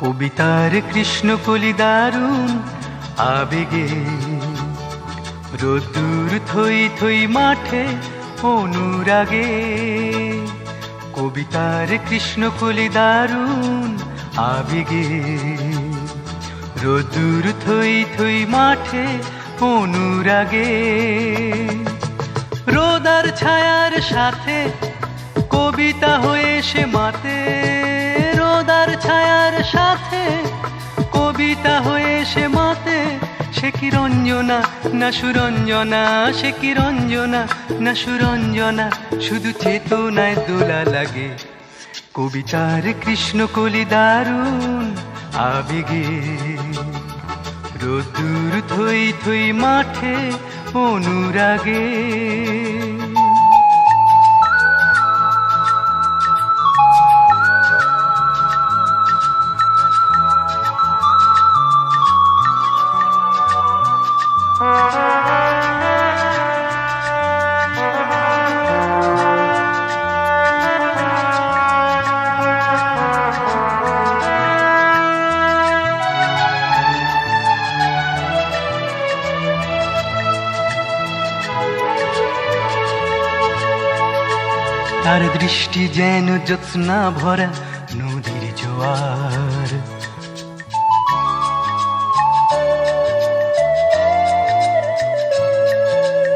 কবিতার কৃষ্ণকলি দারুণ আবেগে, রোদ্দুর থই থই মাঠে অনুরাগে। কবিতার কৃষ্ণকলি দারুণ আবেগে, রোদ্দুর থই থই মাঠে অনুরাগে। রোদার ছায়ার সাথে কবিতা হয়ে সে মাতে, রোদার ছায়ার সাথে কবিতা হয়ে সে মাতে। সে কি রঞ্জনা না সুরঞ্জনা, সে কি রঞ্জনা না সুরঞ্জনা, শুধু চেতনায় দোলা লাগে। কবিতার কৃষ্ণকলি দারুণ আবেগে, রোদ্দুর থই থই মাঠে অনুরাগে। তার দৃষ্টি যেন জ্যোৎস্না ভরা নদীর জোয়ার,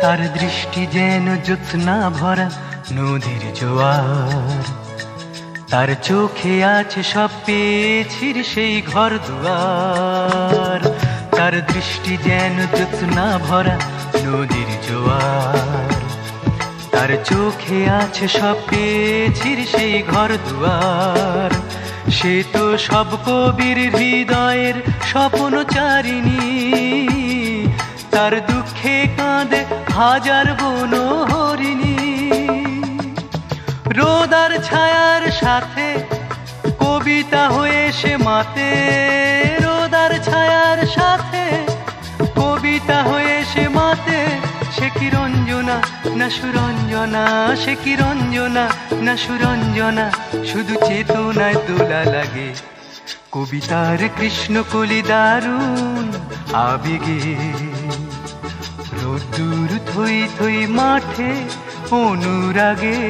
তার দৃষ্টি যেন জ্যোৎস্না ভরা নদীর জোয়ার। তার চোখে আছে সব পেয়েছির সেই ঘর দুয়ার, তার দৃষ্টি যেন জ্যোৎস্না ভরা নদীর জোয়ার। তার চোখে আছে সব পেয়েছির সেই ঘর দুয়ার। সে তো সব কবির হৃদয়ের স্বপ্নচারিণী, তার দুঃখে কাঁদে হাজার বনহরিণী। রোদার ছায়ার সাথে কবিতা হয়ে সে মাতে, রোদার ছায়ার সাথে কবিতা হয়ে সে মাতে। সে কি রঞ্জনা না সুরঞ্জনা, সে কি রঞ্জনা না সুরঞ্জনা, শুধু চেতনায় দোলা লাগে। কবিতার কৃষ্ণকলি দারুণ আবেগে, রোদ্দুর থই থই মাঠে অনুরাগে।